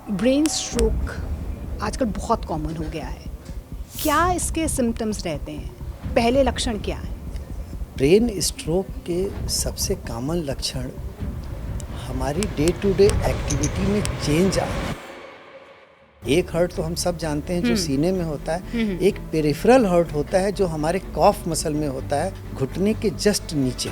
Brain stroke आजकल बहुत common हो गया है। क्या इसके सिम्टम्स रहते हैं? पहले लक्षण क्या है? ब्रेन स्ट्रोक के सबसे कॉमन लक्षण हमारी डे टू डे एक्टिविटी में चेंज आना। एक हर्ट तो हम सब जानते हैं जो सीने में होता है, एक पेरिफेरल हर्ट होता है जो हमारे कॉफ मसल में होता है, घुटने के जस्ट नीचे,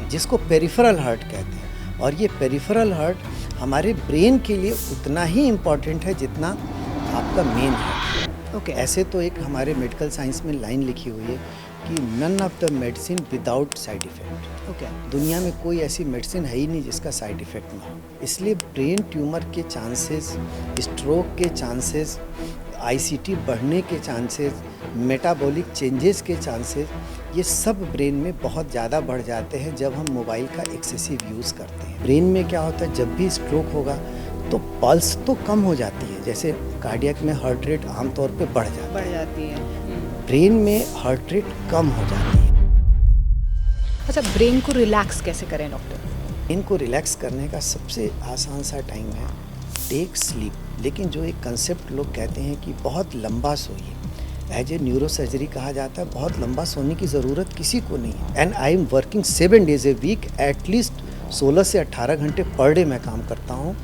जिसको पेरिफेरल हर्ट कहते हैं। और ये पेरिफेरल हर्ट हमारे ब्रेन के लिए उतना ही इम्पॉर्टेंट है जितना आपका मेन हर्ट। ऐसे तो एक हमारे मेडिकल साइंस में लाइन लिखी हुई है कि none of the medicine without side effect. दुनिया में कोई ऐसी मेडिसिन है ही नहीं जिसका साइड इफ़ेक्ट ना हो। इसलिए ब्रेन ट्यूमर के चांसेस, स्ट्रोक के चांसेस, आईसीटी बढ़ने के चांसेस, मेटाबॉलिक चेंजेस के चांसेस, ये सब ब्रेन में बहुत ज़्यादा बढ़ जाते हैं जब हम मोबाइल का एक्सेसिव यूज़ करते हैं। ब्रेन में क्या होता है, जब भी स्ट्रोक होगा तो पल्स तो कम हो जाती है, जैसे कार्डियक में हार्ट रेट आमतौर पे बढ़ जाती है। ब्रेन में हार्ट रेट कम हो जाती है। अच्छा, ब्रेन को रिलैक्स कैसे करें डॉक्टर? ब्रेन को रिलैक्स करने का सबसे आसान सा टाइम है टेक स्लीप। लेकिन जो एक कंसेप्ट लोग कहते हैं कि बहुत लंबा सोइए, एज ए न्यूरो सर्जरी कहा जाता है, बहुत लंबा सोने की ज़रूरत किसी को नहीं है। And I am working 7 days a week, at least 16 से 18 घंटे पर डे मैं काम करता हूँ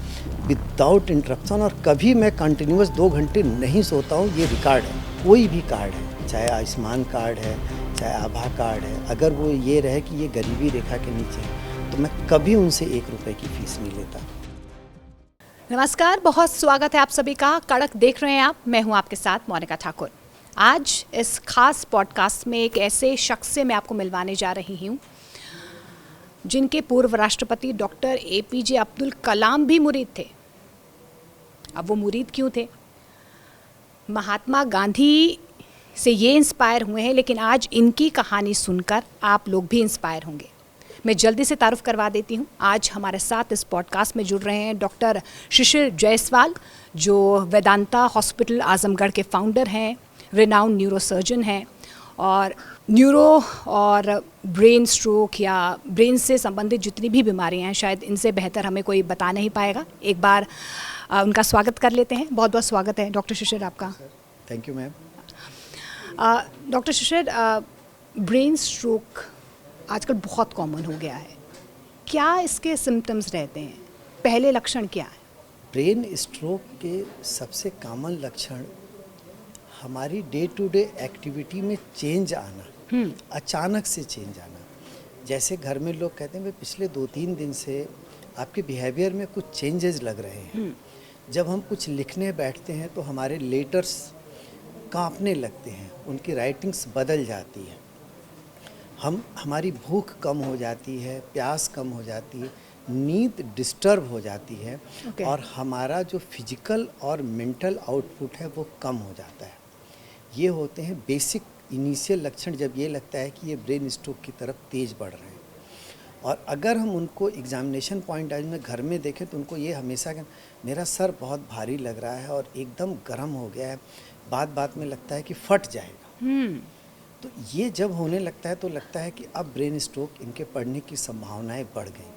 विदाउट इंटरप्शन, और कभी मैं कंटिन्यूस 2 घंटे नहीं सोता हूँ। ये रिकॉर्ड है, कोई भी कार्ड है, चाहे आयुष्मान कार्ड है, चाहे आभा कार्ड है, अगर वो ये रहे कि ये गरीबी रेखा के नीचे है तो मैं कभी उनसे 1 रुपए की फीस नहीं लेता। नमस्कार, बहुत स्वागत है आप सभी का। कड़क देख रहे हैं आप, मैं हूं आपके साथ मोनिका ठाकुर। आज इस खास पॉडकास्ट में एक ऐसे शख्स से मैं आपको मिलवाने जा रही हूं जिनके पूर्व राष्ट्रपति डॉक्टर APJ अब्दुल कलाम भी मुरीद थे। अब वो मुरीद क्यों थे? महात्मा गांधी से ये इंस्पायर हुए हैं, लेकिन आज इनकी कहानी सुनकर आप लोग भी इंस्पायर होंगे। मैं जल्दी से तारुफ करवा देती हूँ। आज हमारे साथ इस पॉडकास्ट में जुड़ रहे हैं डॉक्टर शिशिर जायसवाल, जो वेदांता हॉस्पिटल आजमगढ़ के फाउंडर हैं, रिनाउंड न्यूरोसर्जन हैं, और न्यूरो और ब्रेन स्ट्रोक या ब्रेन से संबंधित जितनी भी बीमारियां हैं, शायद इनसे बेहतर हमें कोई बता नहीं पाएगा। एक बार उनका स्वागत कर लेते हैं। बहुत बहुत स्वागत है डॉक्टर शिशिर आपका। Thank you ma'am. Doctor Shishir, brain stroke आजकल बहुत कॉमन हो गया है। क्या इसके सिम्टम्स रहते हैं? पहले लक्षण क्या है? ब्रेन स्ट्रोक के सबसे कॉमन लक्षण हमारी डे टू डे एक्टिविटी में चेंज आना, अचानक से चेंज आना। जैसे घर में लोग कहते हैं भाई पिछले 2-3 दिन से आपके बिहेवियर में कुछ चेंजेस लग रहे हैं। जब हम कुछ लिखने बैठते हैं तो हमारे लेटर्स कांपने लगते हैं, उनकी राइटिंग्स बदल जाती है, हमारी भूख कम हो जाती है, प्यास कम हो जाती है, नींद डिस्टर्ब हो जाती है, और हमारा जो फिजिकल और मेंटल आउटपुट है वो कम हो जाता है। ये होते हैं बेसिक इनिशियल लक्षण जब ये लगता है कि ये ब्रेन स्ट्रोक की तरफ तेज़ बढ़ रहे हैं। और अगर हम उनको एग्जामिनेशन पॉइंट आज में घर में देखें तो उनको ये हमेशा मेरा सर बहुत भारी लग रहा है और एकदम गर्म हो गया है, बात बात में लगता है कि फट जाएगा। तो ये जब होने लगता है तो लगता है कि अब ब्रेन स्ट्रोक इनके पड़ने की संभावनाएं बढ़ गई।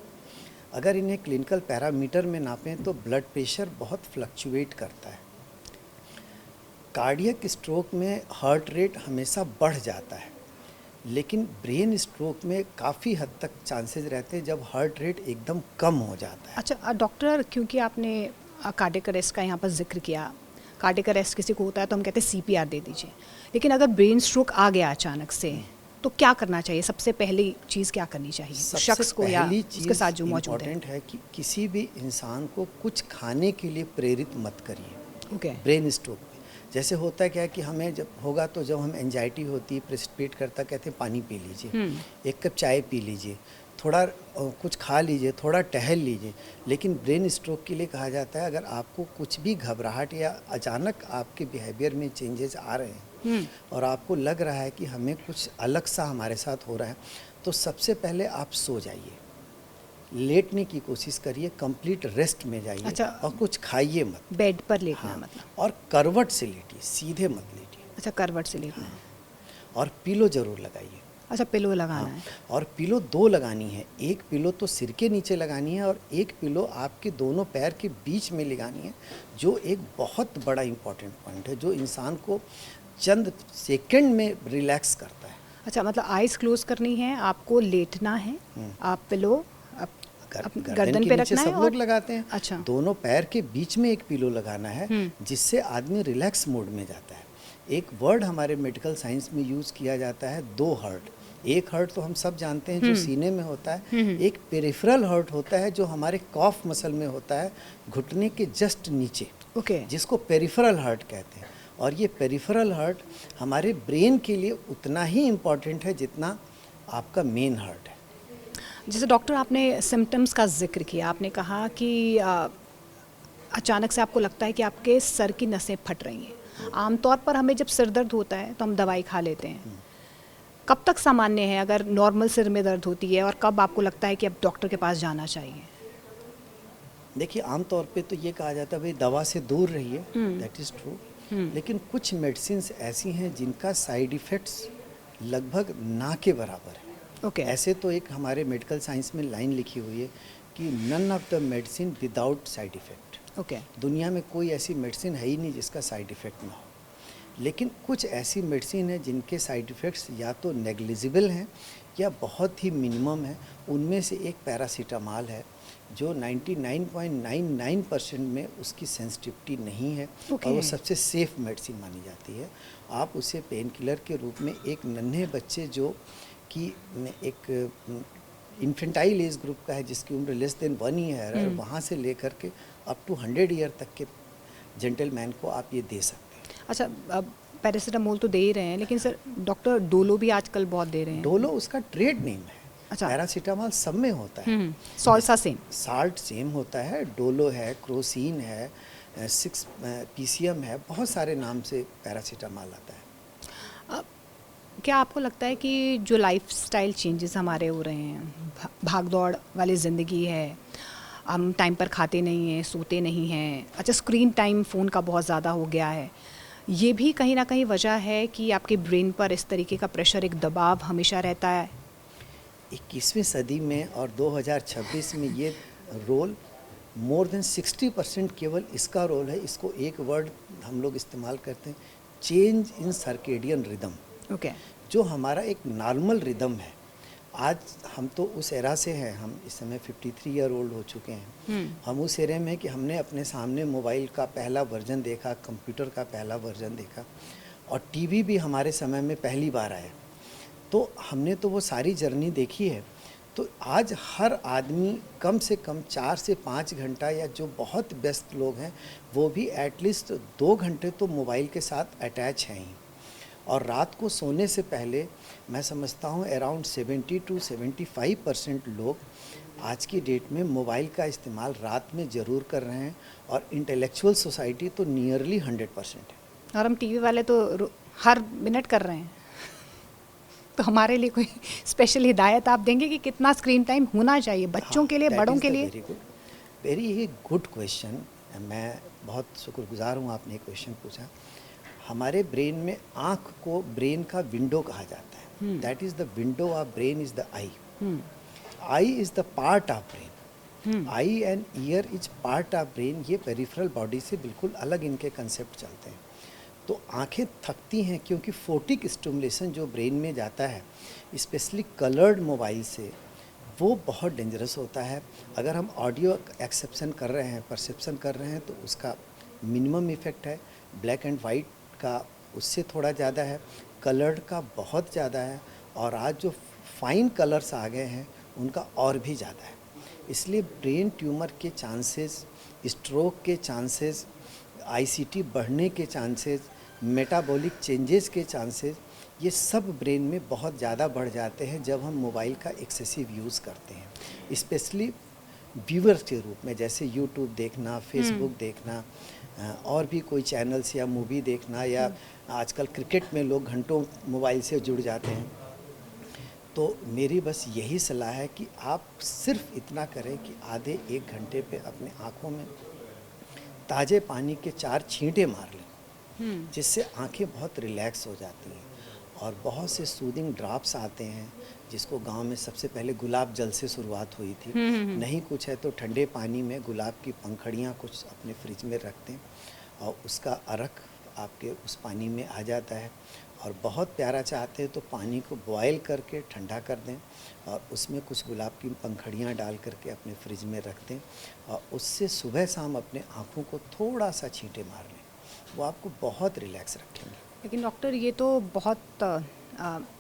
अगर इन्हें क्लिनिकल पैरामीटर में नापें तो ब्लड प्रेशर बहुत फ्लक्चुएट करता है। कार्डियक स्ट्रोक में हार्ट रेट हमेशा बढ़ जाता है, लेकिन ब्रेन स्ट्रोक में काफ़ी हद तक चांसेस रहते हैं जब हार्ट रेट एकदम कम हो जाता है। अच्छा डॉक्टर, क्योंकि आपने कार्डियक अरेस्ट का यहाँ पर जिक्र किया, कार्डियक अरेस्ट किसी को होता है तो हम कहते हैं CPR दे दीजिए, लेकिन अगर ब्रेन स्ट्रोक आ गया अचानक से तो क्या करना चाहिए? सबसे पहली चीज़ क्या करनी चाहिए शख्स को या उसके साथ जो मौजूद है? कि किसी भी इंसान को कुछ खाने के लिए प्रेरित मत करिए। ब्रेन स्ट्रोक में जैसे होता है क्या है कि हमें जब होगा तो जब हम एंजाइटी होती है, प्रेसिपिटेट करता, कहते हैं पानी पी लीजिए, 1 कप चाय पी लीजिए, थोड़ा कुछ खा लीजिए, थोड़ा टहल लीजिए। लेकिन ब्रेन स्ट्रोक के लिए कहा जाता है अगर आपको कुछ भी घबराहट या अचानक आपके बिहेवियर में चेंजेस आ रहे हैं और आपको लग रहा है कि हमें कुछ अलग सा हमारे साथ हो रहा है, तो सबसे पहले आप सो जाइए, लेटने की कोशिश करिए, कंप्लीट रेस्ट में जाइए। अच्छा, और कुछ खाइए मत, बेड पर लेटना। हाँ, मतलब और करवट से लेटिए, सीधे मत लेटिए। अच्छा, करवट से लेटना। हाँ, और पिलो ज़रूर लगाइए। अच्छा, पिलो लगाना हाँ, है। और पिलो 2 लगानी है। एक पिलो तो सिर के नीचे लगानी है और एक पिलो आपके दोनों पैर के बीच में लगानी है, जो एक बहुत बड़ा इम्पोर्टेंट पॉइंट है, जो इंसान को चंद सेकंड में रिलैक्स करता है। अच्छा, मतलब आइज़ क्लोज़ करनी है, आपको लेटना है, आप पिलो गर्दन गर्दन के पे नीचे रखना है सब लोग और लगाते हैं। अच्छा। दोनों पैर के बीच में एक पिलो लगाना है, जिससे आदमी रिलैक्स मोड में जाता है। एक वर्ड हमारे मेडिकल साइंस में यूज़ किया जाता है, 2 हर्ट। एक हर्ट तो हम सब जानते हैं जो सीने में होता है, एक पेरिफेरल हर्ट होता है जो हमारे कॉफ मसल में होता है, घुटने के जस्ट नीचे, ओके। जिसको पेरिफेरल हर्ट कहते हैं। और ये पेरिफेरल हर्ट हमारे ब्रेन के लिए उतना ही इम्पॉर्टेंट है जितना आपका मेन हर्ट है। जैसे डॉक्टर, आपने सिम्टम्स का ज़िक्र किया, आपने कहा कि अचानक से आपको लगता है कि आपके सर की नसें फट रही हैं। आमतौर पर हमें जब सिर दर्द होता है तो हम दवाई खा लेते हैं। कब तक सामान्य है अगर नॉर्मल सिर में दर्द होती है, और कब आपको लगता है कि अब डॉक्टर के पास जाना चाहिए? देखिए, आम तौर पे तो ये कहा जाता है भाई दवा से दूर रहिए, दैट इज़ ट्रू। लेकिन कुछ मेडिसिन्स ऐसी हैं जिनका साइड इफ़ेक्ट्स लगभग ना के बराबर है। ओके। ऐसे तो एक हमारे मेडिकल साइंस में लाइन लिखी हुई है कि none of the medicine without side effect. Okay. दुनिया में कोई ऐसी मेडिसिन है ही नहीं जिसका साइड इफ़ेक्ट ना हो। लेकिन कुछ ऐसी मेडिसिन है जिनके साइड इफ़ेक्ट्स या तो नेग्लिजिबल हैं या बहुत ही मिनिमम है। उनमें से एक पैरासीटामॉल है, जो 99.99% में उसकी सेंसिटिविटी नहीं है, Okay. और वो सबसे सेफ़ मेडिसिन मानी जाती है। आप उसे पेन किलर के रूप में एक नन्हे बच्चे जो कि एक इन्फेंटाइल एज ग्रुप का है, जिसकी उम्र लेस देन 1 ईयर है, वहाँ से लेकर के अप टू 100 ईयर तक के जेंटलमैन को आप ये दे सकते हैं। अच्छा, अब पैरासीटामोल तो दे ही रहे हैं, लेकिन सर डॉक्टर डोलो भी आजकल बहुत दे रहे हैं। डोलो उसका ट्रेड नेम है। अच्छा। पैरासीटामॉल सब में होता है। सॉल्सा सेम। साल्ट सेम होता है, डोलो है, क्रोसिन है, 6 पीसीएम है, बहुत सारे नाम से पैरासीटामॉल आता है। क्या आपको लगता है कि जो लाइफस्टाइल चेंजेस हमारे हो रहे हैं, भाग दौड़ वाली ज़िंदगी है, हम टाइम पर खाते नहीं हैं, सोते नहीं हैं, अच्छा स्क्रीन टाइम फ़ोन का बहुत ज़्यादा हो गया है, ये भी कहीं ना कहीं वजह है कि आपके ब्रेन पर इस तरीके का प्रेशर, एक दबाव हमेशा रहता है? 21वीं सदी में और 2026 में ये रोल मोर देन 60% केवल इसका रोल है। इसको एक वर्ड हम लोग इस्तेमाल करते हैं, change in circadian rhythm. Okay. जो हमारा एक नॉर्मल रिदम है, आज हम तो उस एरा से हैं, हम इस समय 53 ईयर ओल्ड हो चुके हैं। हम उस एरे में कि हमने अपने सामने मोबाइल का पहला वर्जन देखा, कंप्यूटर का पहला वर्जन देखा, और टीवी भी हमारे समय में पहली बार आया। तो हमने तो वो सारी जर्नी देखी है। तो आज हर आदमी कम से कम 4 से 5 घंटा, या जो बहुत व्यस्त लोग हैं वो भी एटलीस्ट 2 घंटे तो मोबाइल के साथ अटैच हैं ही। और रात को सोने से पहले मैं समझता हूँ अराउंड 70 to 75% लोग आज की डेट में मोबाइल का इस्तेमाल रात में ज़रूर कर रहे हैं, और इंटेलेक्चुअल सोसाइटी तो नियरली 100% है। और हम टीवी वाले तो हर मिनट कर रहे हैं। तो हमारे लिए कोई स्पेशल हिदायत आप देंगे कि कितना स्क्रीन टाइम होना चाहिए बच्चों के लिए, बड़ों के लिए? Very good question. मैं बहुत शुक्रगुजार हूँ आपने ये क्वेश्चन पूछा। हमारे ब्रेन में आँख को ब्रेन का विंडो कहा जाता है। That is the window of brain is the I. I is the part of brain. I and year is part of brain. ये पेरिफेरल बॉडी से बिल्कुल अलग इनके कंसेप्ट चलते हैं। तो आंखें थकती हैं क्योंकि फोटिक स्टिमुलेशन जो ब्रेन में जाता है, स्पेशली कलर्ड मोबाइल से, वो बहुत डेंजरस होता है। अगर हम ऑडियो एक्सेप्शन कर रहे हैं, परसेप्शन कर रहे हैं, तो उसका मिनिमम इफ़ेक्ट है। ब्लैक एंड वाइट का उससे थोड़ा ज़्यादा है, कलर्ड का बहुत ज़्यादा है, और आज जो फाइन कलर्स आ गए हैं उनका और भी ज़्यादा है। इसलिए ब्रेन ट्यूमर के चांसेस, स्ट्रोक के चांसेस, आईसीटी बढ़ने के चांसेस, मेटाबॉलिक चेंजेस के चांसेस, ये सब ब्रेन में बहुत ज़्यादा बढ़ जाते हैं जब हम मोबाइल का एक्सेसिव यूज़ करते हैं। स्पेशली व्यूअर्स के रूप में, जैसे यूट्यूब देखना, फेसबुक देखना, और भी कोई चैनल्स या मूवी देखना, या आजकल क्रिकेट में लोग घंटों मोबाइल से जुड़ जाते हैं। तो मेरी बस यही सलाह है कि आप सिर्फ इतना करें कि आधे 1 घंटे पे अपने आँखों में ताज़े पानी के 4 छींटे मार लें, जिससे आंखें बहुत रिलैक्स हो जाती हैं। और बहुत से सूदिंग ड्रॉप्स आते हैं, जिसको गांव में सबसे पहले गुलाब जल से शुरुआत हुई थी। नहीं कुछ है तो ठंडे पानी में गुलाब की पंखड़ियाँ कुछ अपने फ्रिज में रख दें और उसका अर्क आपके उस पानी में आ जाता है। और बहुत प्यारा चाहते हैं तो पानी को बॉयल करके ठंडा कर दें और उसमें कुछ गुलाब की पंखड़ियाँ डाल करके अपने फ्रिज में रख दें और उससे सुबह शाम अपने आँखों को थोड़ा सा छींटे मार लें, वो आपको बहुत रिलैक्स रखेंगे। लेकिन डॉक्टर ये तो बहुत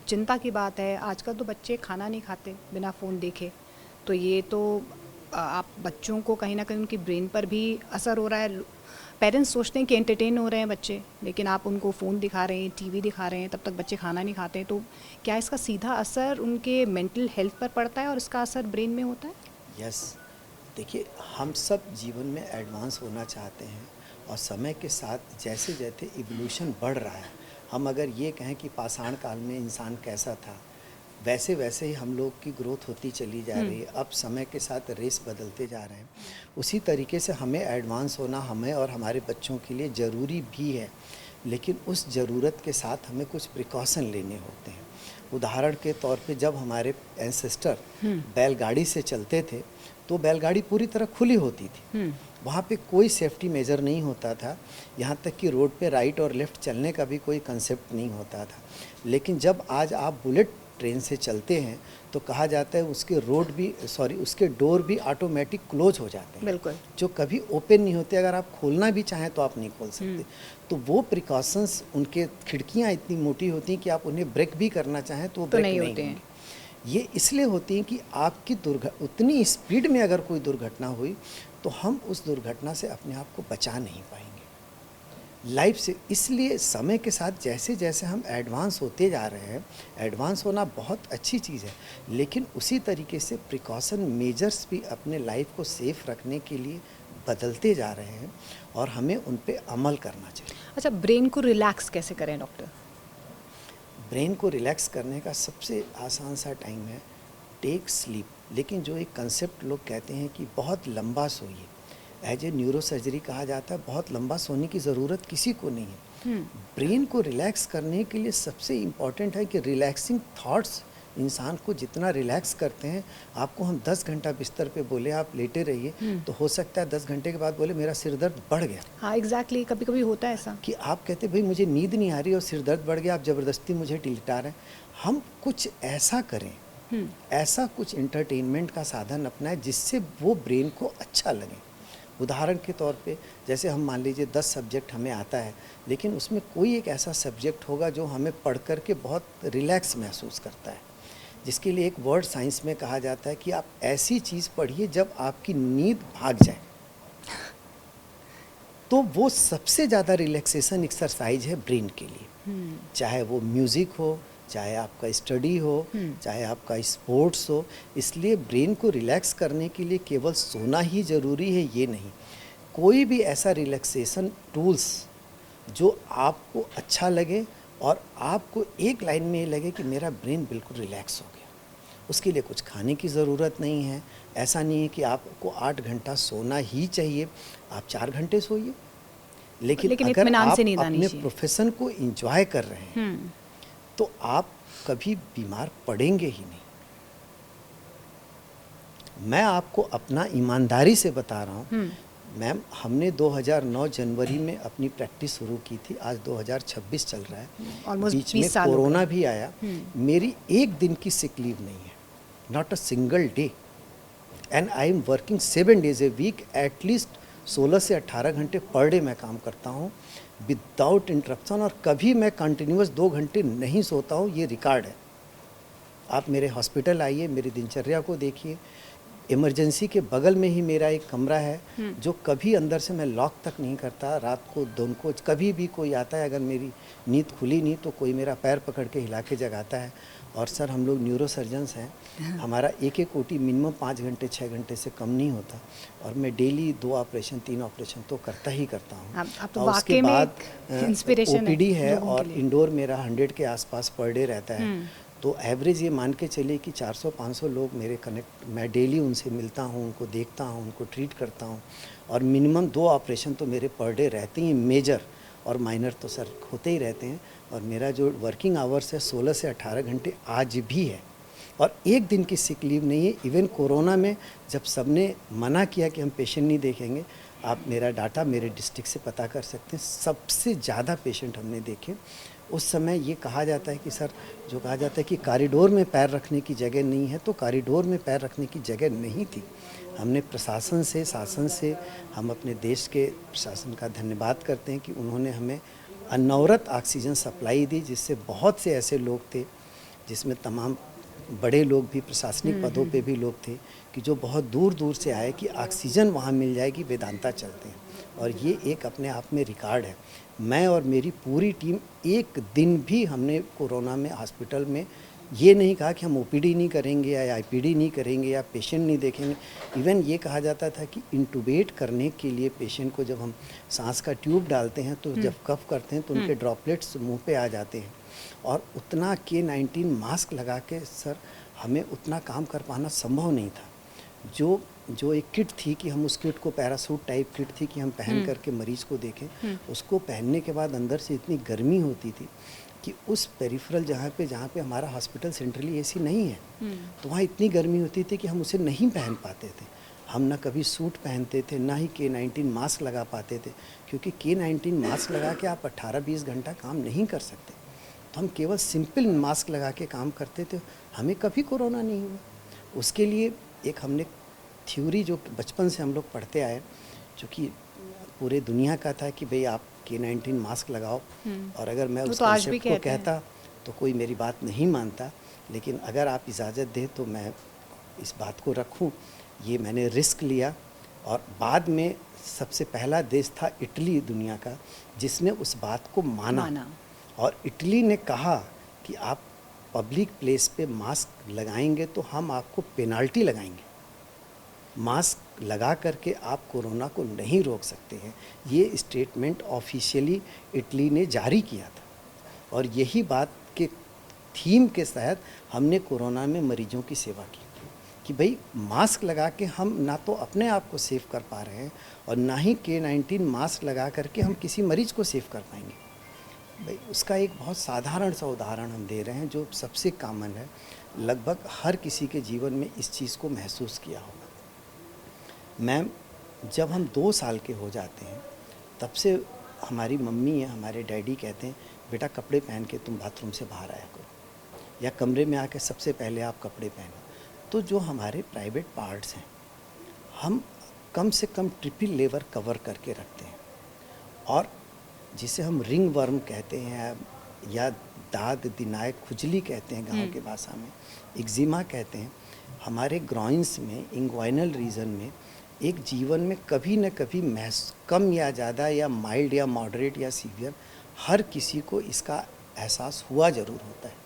चिंता की बात है। आजकल तो बच्चे खाना नहीं खाते बिना फ़ोन देखे, तो ये तो आप बच्चों को कहीं ना कहीं उनकी ब्रेन पर भी असर हो रहा है। पेरेंट्स सोचते हैं कि एंटरटेन हो रहे हैं बच्चे, लेकिन आप उनको फ़ोन दिखा रहे हैं, टीवी दिखा रहे हैं, तब तक बच्चे खाना नहीं खाते। तो क्या इसका सीधा असर उनके मेंटल हेल्थ पर पड़ता है और इसका असर ब्रेन में होता है? यस, देखिए हम सब जीवन में एडवांस होना चाहते हैं और समय के साथ जैसे जैसे इवोल्यूशन बढ़ रहा है, हम अगर ये कहें कि पाषाण काल में इंसान कैसा था, वैसे वैसे ही हम लोग की ग्रोथ होती चली जा रही है। अब समय के साथ रेस बदलते जा रहे हैं, उसी तरीके से हमें एडवांस होना हमें और हमारे बच्चों के लिए ज़रूरी भी है, लेकिन उस ज़रूरत के साथ हमें कुछ प्रिकॉशन लेने होते हैं। उदाहरण के तौर पे जब हमारे एंसेस्टर बैलगाड़ी से चलते थे तो बैलगाड़ी पूरी तरह खुली होती थी, वहाँ पे कोई सेफ्टी मेजर नहीं होता था, यहाँ तक कि रोड पे राइट और लेफ़्ट चलने का भी कोई कंसेप्ट नहीं होता था। लेकिन जब आज आप बुलेट ट्रेन से चलते हैं तो कहा जाता है उसके डोर भी ऑटोमेटिक क्लोज हो जाते हैं, बिल्कुल, जो कभी ओपन नहीं होते। अगर आप खोलना भी चाहें तो आप नहीं खोल सकते। तो वो प्रिकॉशंस, उनके खिड़कियाँ इतनी मोटी होती हैं कि आप उन्हें ब्रेक भी करना चाहें तो ब्रेक नहीं होते हैं। ये इसलिए होती हैं कि आपकी उतनी स्पीड में अगर कोई दुर्घटना हुई तो हम उस दुर्घटना से अपने आप को बचा नहीं पाएंगे लाइफ से। इसलिए समय के साथ जैसे जैसे हम एडवांस होते जा रहे हैं, एडवांस होना बहुत अच्छी चीज़ है, लेकिन उसी तरीके से प्रिकॉशन मेजर्स भी अपने लाइफ को सेफ रखने के लिए बदलते जा रहे हैं और हमें उन पे अमल करना चाहिए। अच्छा, ब्रेन को रिलैक्स कैसे करें डॉक्टर? ब्रेन को रिलैक्स करने का सबसे आसान सा टाइम है टेक स्लीप। लेकिन जो एक कंसेप्ट लोग कहते हैं कि बहुत लंबा सोइए, एज ए न्यूरो सर्जरी कहा जाता है, बहुत लंबा सोने की ज़रूरत किसी को नहीं है। ब्रेन को रिलैक्स करने के लिए सबसे इम्पॉर्टेंट है कि रिलैक्सिंग थॉट्स इंसान को जितना रिलैक्स करते हैं, आपको हम 10 घंटा बिस्तर पे बोले आप लेटे रहिए तो हो सकता है 10 घंटे के बाद बोले मेरा सिर दर्द बढ़ गया। हाँ एग्जैक्टली, कभी कभी होता है ऐसा कि आप कहते भाई मुझे नींद नहीं आ रही और सिर दर्द बढ़ गया, आप ज़बरदस्ती मुझे लिटा रहे हैं। हम कुछ ऐसा करें, ऐसा कुछ इंटरटेनमेंट का साधन अपनाएं जिससे वो ब्रेन को अच्छा लगे। उदाहरण के तौर पे जैसे हम मान लीजिए 10 सब्जेक्ट हमें आता है, लेकिन उसमें कोई एक ऐसा सब्जेक्ट होगा जो हमें पढ़ कर के बहुत रिलैक्स महसूस करता है, जिसके लिए एक वर्ड साइंस में कहा जाता है कि आप ऐसी चीज़ पढ़िए जब आपकी नींद भाग जाए। तो वो सबसे ज़्यादा रिलैक्सेशन एक्सरसाइज है ब्रेन के लिए, चाहे वो म्यूज़िक हो, चाहे आपका स्टडी हो, चाहे आपका स्पोर्ट्स हो। इसलिए ब्रेन को रिलैक्स करने के लिए केवल सोना ही ज़रूरी है ये नहीं, कोई भी ऐसा रिलैक्सेशन टूल्स जो आपको अच्छा लगे और आपको एक लाइन में ये लगे कि मेरा ब्रेन बिल्कुल रिलैक्स हो गया, उसके लिए कुछ खाने की ज़रूरत नहीं है। ऐसा नहीं है कि आपको 8 घंटा सोना ही चाहिए, आप 4 घंटे सोइए, लेकिन अगर आप अपने प्रोफेशन को एंजॉय कर रहे हैं तो आप कभी बीमार पड़ेंगे ही नहीं। मैं आपको अपना ईमानदारी से बता रहा हूँ मैम, हमने 2009 जनवरी में अपनी प्रैक्टिस शुरू की थी, आज 2026 चल रहा है, बीच में कोरोना भी आया। मेरी एक दिन की सिक लीव नहीं है, not a single day, and I am working 7 days a week, at least 16 से 18 घंटे पर डे मैं काम करता हूँ विदाउट इंटरप्शन, और कभी मैं कंटिन्यूस 2 घंटे नहीं सोता हूँ, ये रिकॉर्ड है। आप मेरे हॉस्पिटल आइए, मेरी दिनचर्या को देखिए। इमरजेंसी के बगल में ही मेरा एक कमरा है जो कभी अंदर से मैं लॉक तक नहीं करता। रात को दोनों को कभी भी कोई आता है, अगर मेरी नींद खुली नहीं तो कोई मेरा पैर पकड़ के हिला के जगाता है। और सर हम लोग न्यूरो सर्जन्स हैं, हमारा एक ओटी मिनिमम 5 घंटे 6 घंटे से कम नहीं होता, और मैं डेली 2 ऑपरेशन 3 ऑपरेशन तो करता ही करता हूँ। तो और उसके बाद ओपीडी है और इंडोर मेरा 100 के आसपास पर डे रहता है। तो एवरेज ये मान के चलिए कि 400-500 लोग मेरे कनेक्ट, मैं डेली उनसे मिलता हूँ, उनको देखता हूँ, उनको ट्रीट करता हूँ, और मिनिमम 2 ऑपरेशन तो मेरे पर डे रहते ही मेजर। और माइनर तो सर होते ही रहते हैं। और मेरा जो वर्किंग आवर्स है 16 से 18 घंटे आज भी है, और एक दिन की सिक लीव नहीं है। इवन कोरोना में जब सबने मना किया कि हम पेशेंट नहीं देखेंगे, आप मेरा डाटा मेरे डिस्ट्रिक्ट से पता कर सकते हैं, सबसे ज़्यादा पेशेंट हमने देखे। उस समय ये कहा जाता है कि सर, जो कहा जाता है कि कॉरिडोर में पैर रखने की जगह नहीं है, तो कॉरिडोर में पैर रखने की जगह नहीं थी। हमने प्रशासन से, शासन से, हम अपने देश के प्रशासन का धन्यवाद करते हैं कि उन्होंने हमें अनवरत ऑक्सीजन सप्लाई दी, जिससे बहुत से ऐसे लोग थे, जिसमें तमाम बड़े लोग भी, प्रशासनिक पदों पे भी लोग थे, कि जो बहुत दूर दूर से आए कि ऑक्सीजन वहाँ मिल जाएगी, वेदांता चलते हैं। और ये एक अपने आप में रिकॉर्ड है। मैं और मेरी पूरी टीम एक दिन भी हमने कोरोना में हॉस्पिटल में ये नहीं कहा कि हम ओपीडी नहीं करेंगे या आईपीडी नहीं करेंगे या पेशेंट नहीं देखेंगे। इवन ये कहा जाता था कि इंटूबेट करने के लिए पेशेंट को जब हम सांस का ट्यूब डालते हैं तो जब कफ करते हैं तो उनके ड्रॉपलेट्स मुंह पे आ जाते हैं, और उतना K-19 मास्क लगा के सर हमें उतना काम कर पाना संभव नहीं था। जो एक किट थी कि हम उस किट को, पैरासूट टाइप किट थी कि हम पहन करके मरीज़ को देखें, उसको पहनने के बाद अंदर से इतनी गर्मी होती थी कि उस पेरिफेरल जहाँ पे हमारा हॉस्पिटल सेंट्रली एसी नहीं है, तो वहाँ इतनी गर्मी होती थी कि हम उसे नहीं पहन पाते थे। हम ना कभी सूट पहनते थे, ना ही K-19 मास्क लगा पाते थे, क्योंकि K-19 मास्क लगा के आप 18-20 घंटा काम नहीं कर सकते। तो हम केवल सिंपल मास्क लगा के काम करते थे, हमें कभी कोरोना नहीं हुआ। उसके लिए एक हमने थ्योरी जो बचपन से हम लोग पढ़ते आए, जो कि पूरे दुनिया का था कि भाई आप K-19 मास्क लगाओ, और अगर मैं उस कॉन्सेप्ट को कहता तो कोई मेरी बात नहीं मानता, लेकिन अगर आप इजाज़त दें तो मैं इस बात को रखूं। ये मैंने रिस्क लिया, और बाद में सबसे पहला देश था इटली दुनिया का जिसने उस बात को माना। और इटली ने कहा कि आप पब्लिक प्लेस पे मास्क लगाएंगे तो हम आपको पेनाल्टी लगाएंगे, मास्क लगा करके आप कोरोना को नहीं रोक सकते हैं। ये स्टेटमेंट ऑफिशियली इटली ने जारी किया था, और यही बात के थीम के तहत हमने कोरोना में मरीजों की सेवा की कि भाई मास्क लगा के हम ना तो अपने आप को सेव कर पा रहे हैं, और ना ही K-19 मास्क लगा करके हम किसी मरीज को सेव कर पाएंगे। भाई उसका एक बहुत साधारण सा उदाहरण हम दे रहे हैं जो सबसे कॉमन है, लगभग हर किसी के जीवन में इस चीज़ को महसूस किया होगा। मैम, जब हम 2 साल के हो जाते हैं तब से हमारी मम्मी या हमारे डैडी कहते हैं, बेटा कपड़े पहन के तुम बाथरूम से बाहर आया करो, या कमरे में आके सबसे पहले आप कपड़े पहनो। तो जो हमारे प्राइवेट पार्ट्स हैं हम कम से कम ट्रिपल लेयर कवर करके रखते हैं, और जिसे हम रिंग वर्म कहते हैं या दाद दिनाय खुजली कहते हैं गांव की भाषा में, एक्जिमा कहते हैं, हमारे ग्रॉइंस में, इंग्वाइनल रीजन में एक जीवन में कभी न कभी कम या ज़्यादा या माइल्ड या मॉडरेट या सीवियर हर किसी को इसका एहसास हुआ ज़रूर होता है।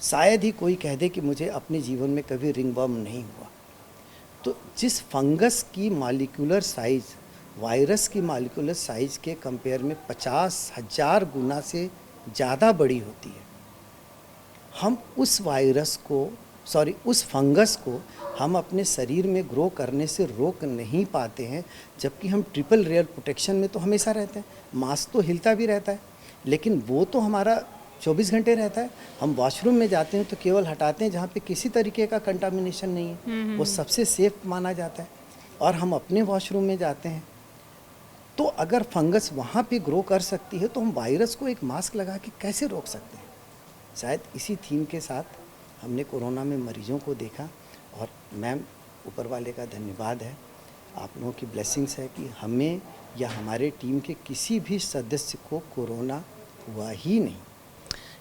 शायद ही कोई कह दे कि मुझे अपने जीवन में कभी रिंग वर्म नहीं हुआ। तो जिस फंगस की मॉलिक्यूलर साइज़ वायरस की मॉलिक्यूलर साइज़ के कंपेयर में 50,000 गुना से ज़्यादा बड़ी होती है, हम उस फंगस को हम अपने शरीर में ग्रो करने से रोक नहीं पाते हैं, जबकि हम ट्रिपल लेयर प्रोटेक्शन में तो हमेशा रहते हैं। मास्क तो हिलता भी रहता है, लेकिन वो तो हमारा 24 घंटे रहता है। हम वॉशरूम में जाते हैं तो केवल हटाते हैं जहाँ पे किसी तरीके का कंटामिनेशन नहीं है, वो सबसे सेफ माना जाता है। और हम अपने वॉशरूम में जाते हैं तो अगर फंगस वहाँ पे ग्रो कर सकती है तो हम वायरस को एक मास्क लगा के कैसे रोक सकते हैं। शायद इसी थीम के साथ हमने कोरोना में मरीजों को देखा, और मैम ऊपर वाले का धन्यवाद है, आप लोगों की ब्लेसिंग्स है कि हमें या हमारे टीम के किसी भी सदस्य को कोरोना हुआ ही नहीं।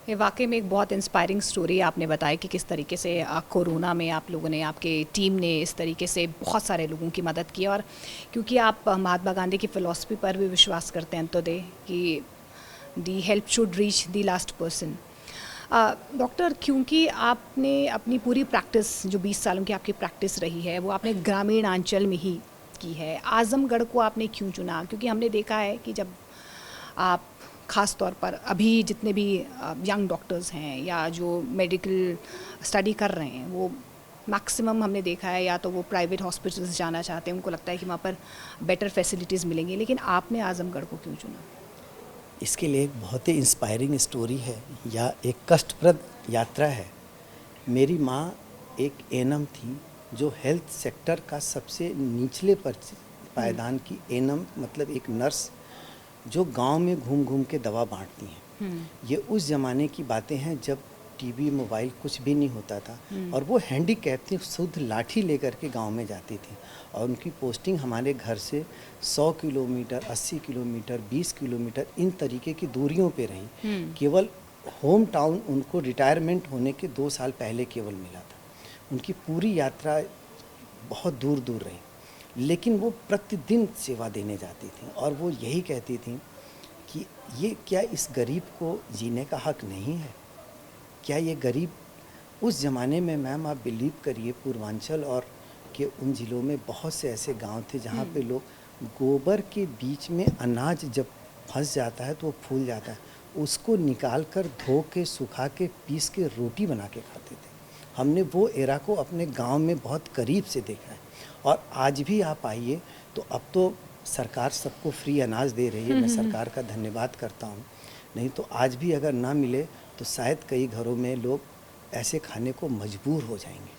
ये वाकई में एक बहुत इंस्पायरिंग स्टोरी आपने बताया कि किस तरीके से कोरोना में आप लोगों ने, आपके टीम ने इस तरीके से बहुत सारे लोगों की मदद की। और क्योंकि आप महात्मा गांधी की फ़िलॉसफी पर भी विश्वास करते हैं अंत्योदय कि दी help should reach the last person. Doctor, क्योंकि आपने अपनी पूरी प्रैक्टिस, जो 20 सालों की आपकी प्रैक्टिस रही है, वो आपने ग्रामीण अंचल में ही की है, आजमगढ़ को आपने क्यों चुना? क्योंकि हमने देखा है कि जब आप ख़ास तौर पर अभी जितने भी यंग डॉक्टर्स हैं या जो मेडिकल स्टडी कर रहे हैं, वो मैक्सिमम हमने देखा है या तो वो प्राइवेट हॉस्पिटल्स जाना चाहते हैं, उनको लगता है कि वहाँ पर बेटर फैसिलिटीज़ मिलेंगी, लेकिन आपने आजमगढ़ को क्यों चुना? इसके लिए एक बहुत ही इंस्पायरिंग स्टोरी है या एक कष्टप्रद यात्रा है। मेरी माँ एक एएनएम थी जो हेल्थ सेक्टर का सबसे निचले पायदान की एएनएम मतलब एक नर्स जो गांव में घूम घूम के दवा बांटती हैं। ये उस ज़माने की बातें हैं जब टीवी मोबाइल कुछ भी नहीं होता था और वो हैंडीकैप थी, शुद्ध लाठी लेकर के गांव में जाती थी और उनकी पोस्टिंग हमारे घर से 100 किलोमीटर, 80 किलोमीटर, 20 किलोमीटर इन तरीके की दूरियों पे रही। केवल होम टाउन उनको रिटायरमेंट होने के 2 साल पहले केवल मिला था। उनकी पूरी यात्रा बहुत दूर दूर रही, लेकिन वो प्रतिदिन सेवा देने जाती थी और वो यही कहती थी कि ये क्या इस गरीब को जीने का हक नहीं है? क्या ये गरीब उस ज़माने में, मैम आप बिलीव करिए, पूर्वांचल और के उन ज़िलों में बहुत से ऐसे गांव थे जहाँ पे लोग गोबर के बीच में अनाज जब फंस जाता है तो वो फूल जाता है, उसको निकाल कर धो के सुखा के पीस के रोटी बना के खाते थे। हमने वो एरा को अपने गांव में बहुत करीब से देखा है और आज भी आप आइए तो अब तो सरकार सबको फ्री अनाज दे रही है, मैं सरकार का धन्यवाद करता हूँ। नहीं तो आज भी अगर ना मिले तो शायद कई घरों में लोग ऐसे खाने को मजबूर हो जाएंगे।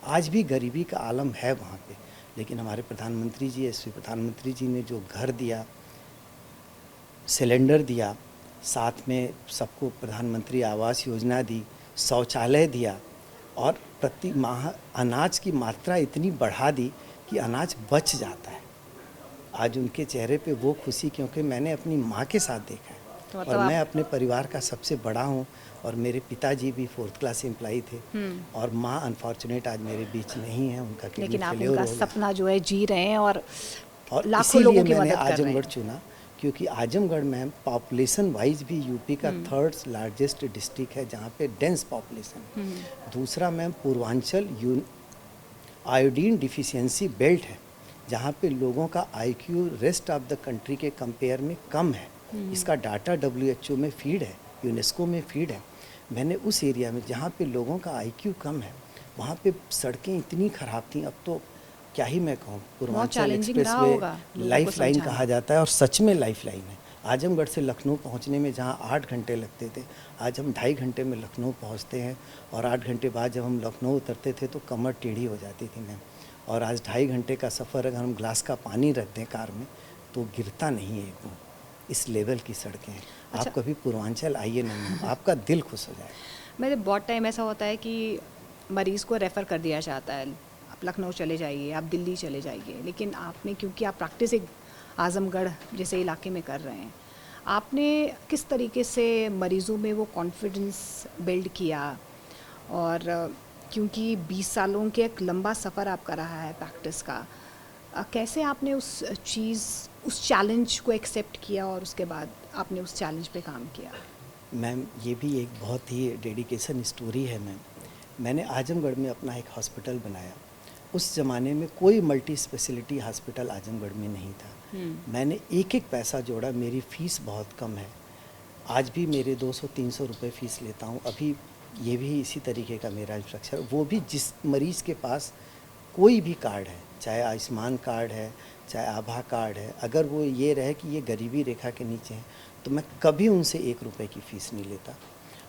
आज भी गरीबी का आलम है वहाँ पे, लेकिन हमारे प्रधानमंत्री जी, यशस्वी प्रधानमंत्री जी ने जो घर दिया, सिलेंडर दिया, साथ में सबको प्रधानमंत्री आवास योजना दी, शौचालय दिया और प्रति माह अनाज की मात्रा इतनी बढ़ा दी कि अनाज बच जाता है। आज उनके चेहरे पे वो खुशी, क्योंकि मैंने अपनी माँ के साथ देखा है तो और मैं अपने परिवार का सबसे बड़ा हूँ और मेरे पिताजी भी 4th क्लास एम्प्लॉई थे और माँ अनफॉर्चुनेट आज मेरे बीच नहीं है, उनका किडनी लेकिन आप फेल्योर उनका हो गया। सपना जो है जी रहे हैं और लाखों इसीलिए लोगों की मैंने मदद कर रहे आजमगढ़ हैं। चुना, क्योंकि आजमगढ़ में पॉपुलेशन वाइज भी यूपी का 3rd लार्जेस्ट डिस्ट्रिक्ट है जहाँ पे डेंस पॉपुलेशन। दूसरा ma'am Purvanchal iodine deficiency belt है जहाँ पे लोगों का IQ rest of the country के कंपेयर में कम है। इसका डाटा WHO में फीड है, यूनेस्को में फीड है। मैंने उस एरिया में जहाँ पे लोगों का आईक्यू कम है वहाँ पे सड़कें इतनी ख़राब थी, अब तो क्या ही मैं कहूँ। पूर्वांचल एक्सप्रेसवे लाइफ लाइन कहा जाता है और सच में लाइफ लाइन है। आजमगढ़ से लखनऊ पहुँचने में जहाँ 8 घंटे लगते थे, आज हम 2.5 घंटे में लखनऊ पहुँचते हैं और 8 घंटे बाद जब हम लखनऊ उतरते थे तो कमर टेढ़ी हो जाती थी मैम। और आज 2.5 घंटे का सफ़र अगर हम ग्लास का पानी रख दें कार में तो गिरता नहीं है एकदम, इस लेवल की सड़कें हैं। अच्छा। आप कभी पूर्वांचल आइए नहीं, आपका दिल खुश हो जाए। मेरे बहुत टाइम ऐसा होता है कि मरीज़ को रेफ़र कर दिया जाता है, आप लखनऊ चले जाइए, आप दिल्ली चले जाइए, लेकिन आपने, क्योंकि आप प्रैक्टिस एक आज़मगढ़ जैसे इलाके में कर रहे हैं, आपने किस तरीके से मरीज़ों में वो कॉन्फिडेंस बिल्ड किया? और क्योंकि 20 सालों के एक लंबा सफ़र आपका रहा है प्रैक्टिस का, कैसे आपने उस चैलेंज को एक्सेप्ट किया और उसके बाद आपने उस चैलेंज पे काम किया? मैम ये भी एक बहुत ही डेडिकेशन स्टोरी है मैम। मैंने आजमगढ़ में अपना एक हॉस्पिटल बनाया। उस ज़माने में कोई मल्टी स्पेशलिटी हॉस्पिटल आजमगढ़ में नहीं था। मैंने एक एक पैसा जोड़ा, मेरी फ़ीस बहुत कम है, आज भी मेरे 200-300 रुपये फ़ीस लेता हूँ। अभी ये भी इसी तरीके का मेरा स्ट्रक्चर, वो भी जिस मरीज़ के पास कोई भी कार्ड है, चाहे आयुष्मान कार्ड है, चाहे आभा कार्ड है, अगर वो ये रहे कि ये गरीबी रेखा के नीचे है तो मैं कभी उनसे 1 रुपये की फ़ीस नहीं लेता।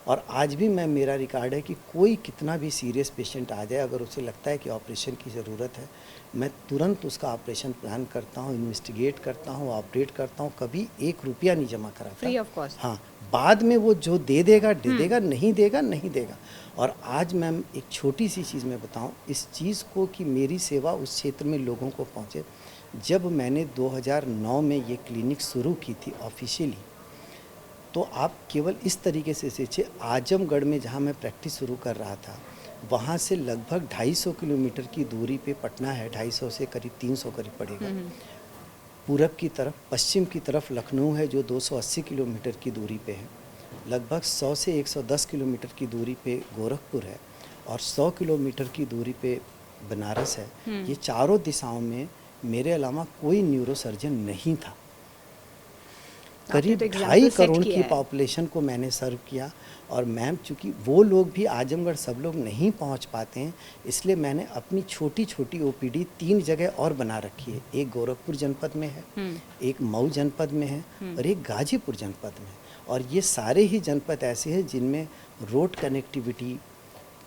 और आज भी मेरा रिकॉर्ड है कि कोई कितना भी सीरियस पेशेंट आ जाए, अगर उसे लगता है कि ऑपरेशन की ज़रूरत है, मैं तुरंत उसका ऑपरेशन प्लान करता हूँ, इन्वेस्टिगेट करता हूँ, ऑपरेट करता हूँ, कभी 1 रुपया नहीं जमा कराता। Free of cost. हाँ, बाद में वो जो दे देगा दे देगा, नहीं देगा नहीं देगा। और आज मैम एक छोटी सी चीज़ मैं बताऊँ इस चीज़ को कि मेरी सेवा उस क्षेत्र में लोगों को पहुँचे। जब मैंने 2009 में ये क्लिनिक शुरू की थी ऑफिशियली, तो आप केवल इस तरीके से सोचिए, आजमगढ़ में जहाँ मैं प्रैक्टिस शुरू कर रहा था वहाँ से लगभग 250 किलोमीटर की दूरी पे पटना है, 250 से करीब 300 करीब पड़ेगा। पूरब की तरफ, पश्चिम की तरफ लखनऊ है जो 280 किलोमीटर की दूरी पे है। लगभग 100 से 110 किलोमीटर की दूरी पे गोरखपुर है और 100 किलोमीटर की दूरी पे बनारस है। ये चारों दिशाओं में मेरे अलावा कोई न्यूरोसर्जन नहीं था। करीब तो 2.5 example set करोड़ किया की है। पॉपुलेशन को मैंने सर्व किया। और मैम चूँकि वो लोग भी आजमगढ़ सब लोग नहीं पहुंच पाते हैं, इसलिए मैंने अपनी छोटी छोटी ओपीडी 3 जगह और बना रखी है। एक गोरखपुर जनपद में है, एक मऊ जनपद में है और एक गाजीपुर जनपद में है। और ये सारे ही जनपद ऐसे हैं जिनमें रोड कनेक्टिविटी,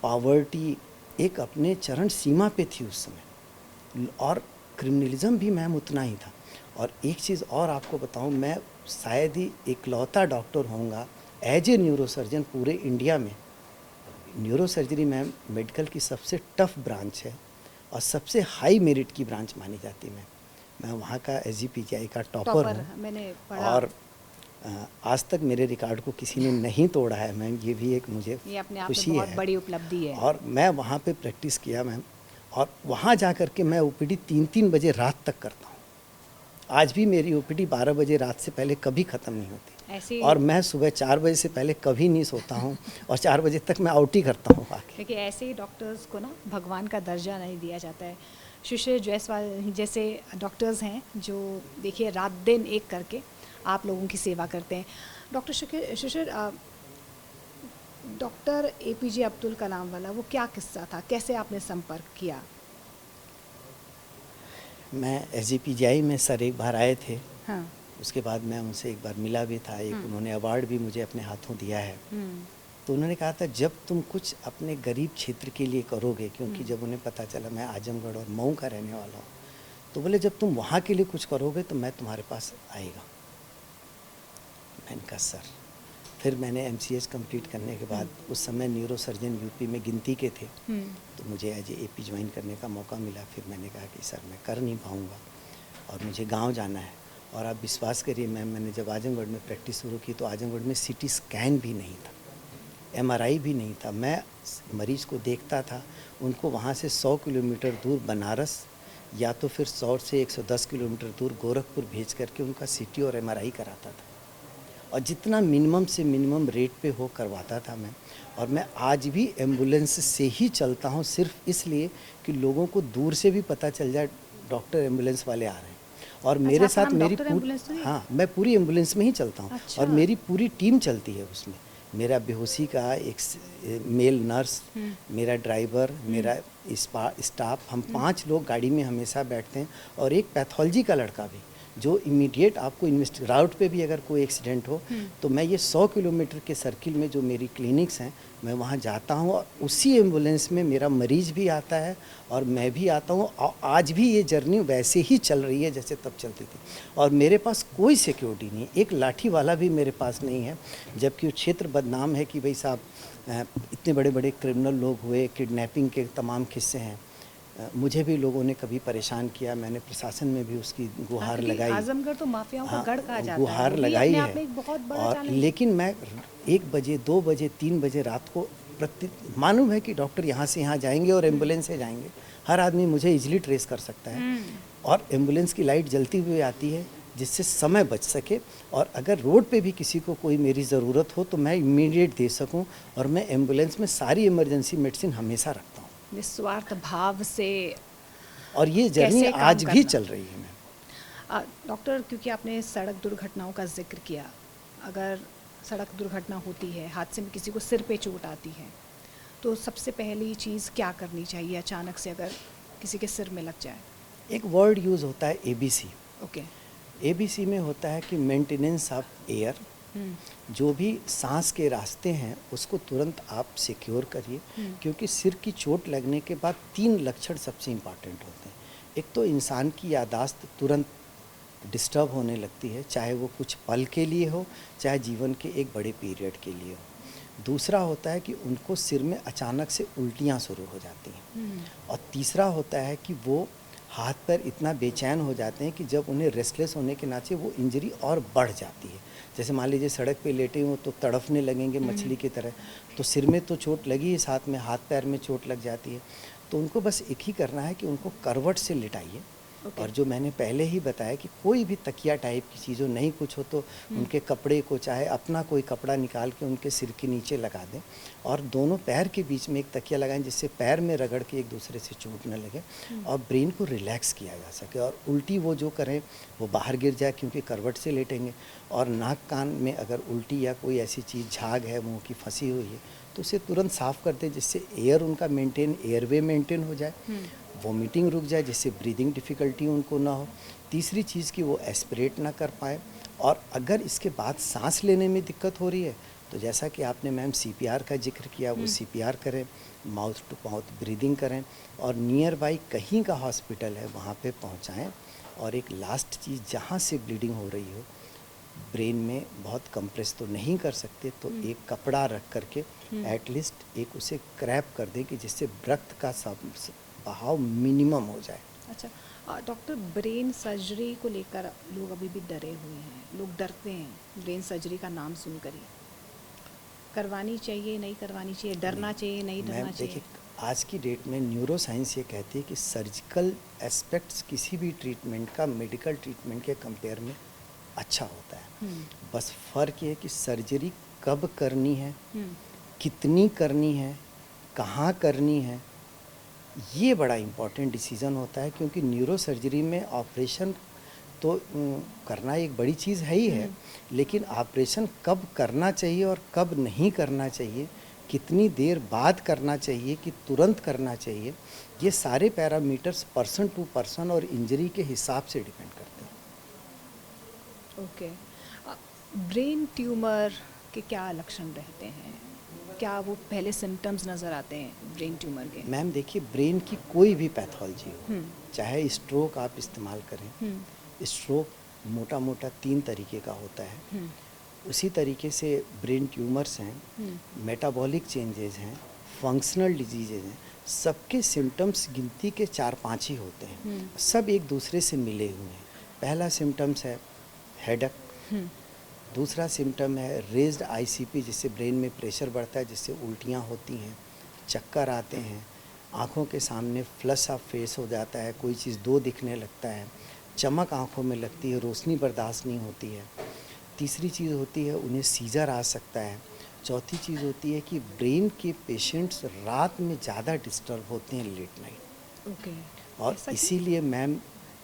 पावर्टी एक अपने चरण सीमा पे थी उस समय, और क्रिमिनलिज्म भी मैम उतना ही था। और एक चीज़ और आपको बताऊं, मैं शायद ही इकलौता डॉक्टर होऊंगा एज ए न्यूरोसर्जन पूरे इंडिया में। न्यूरोसर्जरी मैम मेडिकल की सबसे टफ ब्रांच है और सबसे हाई मेरिट की ब्रांच मानी जाती है। मैं वहाँ का SGPGI का टॉपर हूँ मैंने पढ़ा। और आज तक मेरे रिकॉर्ड को किसी ने नहीं तोड़ा है मैम। ये भी एक मुझे ये अपने आप खुशी में बहुत है। बड़ी उपलब्धि है। और मैं वहाँ पे प्रैक्टिस किया मैम, और वहाँ जा कर के मैं OPD 3-3 बजे रात तक करता हूँ। आज भी मेरी OPD 12 बजे रात से पहले कभी ख़त्म नहीं होती। ऐसे और मैं सुबह 4 बजे से पहले कभी नहीं सोता हूँ और 4 बजे तक मैं आउट ही करता हूँ आके। देखिए, ऐसे ही डॉक्टर्स को ना भगवान का दर्जा नहीं दिया जाता है। शिशिर जायसवाल जैसे डॉक्टर्स हैं जो देखिए रात दिन एक करके आप लोगों की सेवा करते हैं। डॉक्टर शिशिर, डॉक्टर APJ अब्दुल कलाम वाला वो क्या किस्सा था, कैसे आपने संपर्क किया? मैं SGPGI में सर एक बार आए थे, हाँ। उसके बाद मैं उनसे एक बार मिला भी था। एक उन्होंने अवार्ड भी मुझे अपने हाथों दिया है। तो उन्होंने कहा था जब तुम कुछ अपने गरीब क्षेत्र के लिए करोगे, क्योंकि जब उन्हें पता चला मैं आजमगढ़ और मऊ का रहने वाला हूँ, तो बोले जब तुम वहाँ के लिए कुछ करोगे तो मैं तुम्हारे पास आएगा। मैंने कहा सर। फिर मैंने MCH कंप्लीट करने के बाद, उस समय न्यूरो सर्जन यूपी में गिनती के थे, तो मुझे एज AP ज्वाइन करने का मौका मिला। फिर मैंने कहा कि सर मैं कर नहीं पाऊँगा और मुझे गांव जाना है। और आप विश्वास करिए मैम, मैंने जब आजमगढ़ में प्रैक्टिस शुरू की तो आजमगढ़ में CT स्कैन भी नहीं था, MRI भी नहीं था। मैं मरीज़ को देखता था, उनको वहाँ से 100 किलोमीटर दूर बनारस या तो फिर 100 से 110 किलोमीटर दूर गोरखपुर भेज करके उनका CT और MRI कराता था। और जितना मिनिमम से मिनिमम रेट पे हो करवाता था मैं। और मैं आज भी एम्बुलेंस से ही चलता हूँ, सिर्फ इसलिए कि लोगों को दूर से भी पता चल जाए डॉक्टर एम्बुलेंस वाले आ रहे हैं। और मेरे आपका साथ नाम मेरी डॉक्टर एम्बुलेंस तो नहीं? हाँ, मैं पूरी एम्बुलेंस में ही चलता हूँ। अच्छा। और मेरी पूरी टीम चलती है उसमें। मेरा बेहोशी का एक मेल नर्स, मेरा ड्राइवर, मेरा स्टाफ, हम 5 लोग गाड़ी में हमेशा बैठते हैं। और एक पैथोलॉजी का लड़का भी, जो इमीडिएट आपको राउट पे भी अगर कोई एक्सीडेंट हो तो मैं ये 100 किलोमीटर के सर्किल में जो मेरी क्लिनिक्स हैं, मैं वहाँ जाता हूँ और उसी एम्बुलेंस में मेरा मरीज़ भी आता है और मैं भी आता हूँ। और आज भी ये जर्नी वैसे ही चल रही है जैसे तब चलती थी। और मेरे पास कोई सिक्योरिटी नहीं, एक लाठी वाला भी मेरे पास नहीं है। जबकि वो क्षेत्र बदनाम है कि भाई साहब इतने बड़े बड़े क्रिमिनल लोग हुए, किडनैपिंग के तमाम किस्से हैं। मुझे भी लोगों ने कभी परेशान किया, मैंने प्रशासन में भी उसकी गुहार लगाई। आजमगढ़ तो माफियाओं का गढ़ कहा जाता है। गुहार वो भी लगाई अपने है। आप में एक बहुत बड़ा और चैलेंज है। लेकिन मैं 1 बजे, 2 बजे, 3 बजे रात को मालूम है कि डॉक्टर यहाँ से यहाँ जाएंगे और एम्बुलेंस से जाएंगे। हर आदमी मुझे इजीली ट्रेस कर सकता है। और एम्बुलेंस की लाइट जलती हुई आती है जिससे समय बच सके। और अगर रोड पे भी किसी को कोई मेरी ज़रूरत हो तो मैं इमीडिएट दे सकूं। और मैं एम्बुलेंस में सारी इमरजेंसी मेडिसिन हमेशा रखता हूं। निस्वार्थ भाव से। और ये जर्नी कैसे काम आज भी करना? चल रही है मैम। डॉक्टर, क्योंकि आपने सड़क दुर्घटनाओं का जिक्र किया, अगर सड़क दुर्घटना होती है, हादसे में किसी को सिर पे चोट आती है, तो सबसे पहली चीज़ क्या करनी चाहिए अचानक से अगर किसी के सिर में लग जाए? एक वर्ड यूज़ होता है ABC। ओके। ABC में होता है कि मेंटेनेंस ऑफ एयर। जो भी सांस के रास्ते हैं उसको तुरंत आप सिक्योर करिए। क्योंकि सिर की चोट लगने के बाद 3 लक्षण सबसे इम्पॉर्टेंट होते हैं। एक तो इंसान की यादाश्त तुरंत डिस्टर्ब होने लगती है, चाहे वो कुछ पल के लिए हो, चाहे जीवन के एक बड़े पीरियड के लिए हो। दूसरा होता है कि उनको सिर में अचानक से उल्टियाँ शुरू हो जाती हैं। और तीसरा होता है कि वो हाथ पैर इतना बेचैन हो जाते हैं कि जब उन्हें रेस्टलेस होने के नाते वो इंजरी और बढ़ जाती है। जैसे मान लीजिए सड़क पे लेटे हो तो तड़फने लगेंगे मछली की तरह। तो सिर में तो चोट लगी है, साथ में हाथ पैर में चोट लग जाती है। तो उनको बस एक ही करना है कि उनको करवट से लिटाइए और जो मैंने पहले ही बताया कि कोई भी तकिया टाइप की चीज़ हो, नहीं कुछ हो तो उनके कपड़े को, चाहे अपना कोई कपड़ा निकाल के उनके सिर के नीचे लगा दें और दोनों पैर के बीच में एक तकिया लगाएं जिससे पैर में रगड़ के एक दूसरे से चोट न लगे और ब्रेन को रिलैक्स किया जा सके। और उल्टी वो जो करें वो बाहर गिर जाए क्योंकि करवट से लेटेंगे। और नाक कान में अगर उल्टी या कोई ऐसी चीज़, झाग है मुँह की फंसी हुई है, तो उसे तुरंत साफ़ कर दें जिससे एयर उनका एयरवे मेंटेन हो जाए, वॉमिटिंग रुक जाए जिससे ब्रीदिंग डिफ़िकल्टी उनको ना हो। तीसरी चीज़ कि वो एस्पिरेट ना कर पाए। और अगर इसके बाद सांस लेने में दिक्कत हो रही है तो जैसा कि आपने मैम सीपीआर का जिक्र किया, वो सीपीआर करें, माउथ टू माउथ ब्रीदिंग करें और नियर बाई कहीं का हॉस्पिटल है वहाँ पे पहुँचाएँ। और एक लास्ट चीज़, जहाँ से ब्लीडिंग हो रही हो, ब्रेन में बहुत कंप्रेस तो नहीं कर सकते तो एक कपड़ा रख करके एटलीस्ट एक उसे क्रैप कर दें कि जिससे रक्त का बहाव मिनिमम हो जाए। अच्छा डॉक्टर, ब्रेन सर्जरी को लेकर लोग अभी भी डरे हुए हैं, लोग डरते हैं ब्रेन सर्जरी का नाम सुनकर ही। करवानी चाहिए, नहीं करवानी चाहिए, डरना चाहिए, नहीं डरना चाहिए? देखिए, आज की डेट में न्यूरो साइंस ये कहती है कि सर्जिकल एस्पेक्ट्स किसी भी ट्रीटमेंट का मेडिकल ट्रीटमेंट के कंपेयर में अच्छा होता है। बस फ़र्क ये है कि सर्जरी कब करनी है, कितनी करनी है, कहाँ करनी है, ये बड़ा इम्पॉर्टेंट डिसीज़न होता है। क्योंकि न्यूरो सर्जरी में ऑपरेशन तो करना एक बड़ी चीज़ है ही है, लेकिन ऑपरेशन कब करना चाहिए और कब नहीं करना चाहिए, कितनी देर बाद करना चाहिए कि तुरंत करना चाहिए, ये सारे पैरामीटर्स पर्सन टू पर्सन और इंजरी के हिसाब से डिपेंड करते हैं। ओके। ब्रेन ट्यूमर के क्या लक्षण रहते हैं? क्या वो पहले सिम्टम्स नज़र आते हैं ब्रेन ट्यूमर के? मैम देखिए, ब्रेन की कोई भी पैथोलॉजी हो, चाहे स्ट्रोक आप इस्तेमाल करें, स्ट्रोक मोटा मोटा 3 तरीके का होता है। उसी तरीके से ब्रेन ट्यूमर्स हैं, मेटाबॉलिक चेंजेस हैं, फंक्शनल डिजीजेज हैं, सबके सिम्टम्स गिनती के 4-5 ही होते हैं, सब एक दूसरे से मिले हुए हैं। पहला सिम्टम्स है हेडेक, दूसरा सिम्टम है रेज्ड आईसीपी जिससे ब्रेन में प्रेशर बढ़ता है, जिससे उल्टियाँ होती हैं, चक्कर आते हैं, आँखों के सामने फ्लश ऑफ फेस हो जाता है, कोई चीज़ दो दिखने लगता है, चमक आँखों में लगती है, रोशनी बर्दाश्त नहीं होती है। तीसरी चीज़ होती है उन्हें सीजर आ सकता है। चौथी चीज़ होती है कि ब्रेन के पेशेंट्स रात में ज़्यादा डिस्टर्ब होते हैं लेट नाइट। ओके। और इसीलिए मैम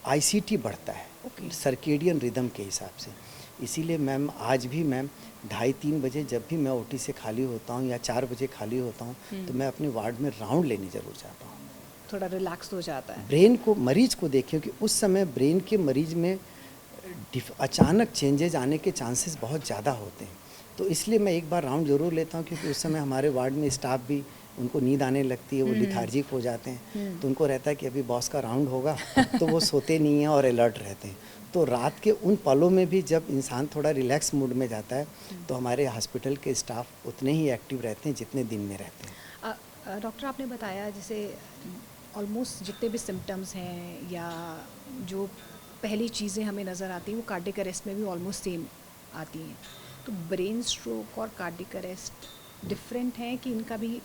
आईसीटी बढ़ता है सर्केडियन रिदम के हिसाब से। इसीलिए मैम आज भी मैम 2:30-3 बजे जब भी मैं ओटी से खाली होता हूँ या 4 बजे खाली होता हूँ तो मैं अपने वार्ड में राउंड लेने ज़रूर जाता हूँ। थोड़ा रिलैक्स हो जाता है। ब्रेन को, मरीज को देखिए कि उस समय ब्रेन के मरीज में अचानक चेंजेज आने के चांसेस बहुत ज़्यादा होते हैं। तो इसलिए मैं एक बार राउंड ज़रूर लेता हूँ क्योंकि उस समय हमारे वार्ड में स्टाफ भी, उनको नींद आने लगती है, वो लिथार्जिक हो जाते हैं, तो उनको रहता है कि अभी बॉस का राउंड होगा तो वो सोते नहीं हैं और अलर्ट रहते हैं। तो रात के उन पलों में भी जब इंसान थोड़ा रिलैक्स मूड में जाता है तो हमारे हॉस्पिटल के स्टाफ उतने ही एक्टिव रहते हैं जितने दिन में रहते हैं। डॉक्टर, आपने बताया जैसे ऑलमोस्ट जितने भी सिम्टम्स हैं या जो पहली चीज़ें हमें नज़र आती हैं वो कार्डियक अरेस्ट में भी ऑलमोस्ट सेम आती हैं। तो ब्रेन स्ट्रोक और कार्डियक अरेस्ट डिफरेंट हैं कि इनका भी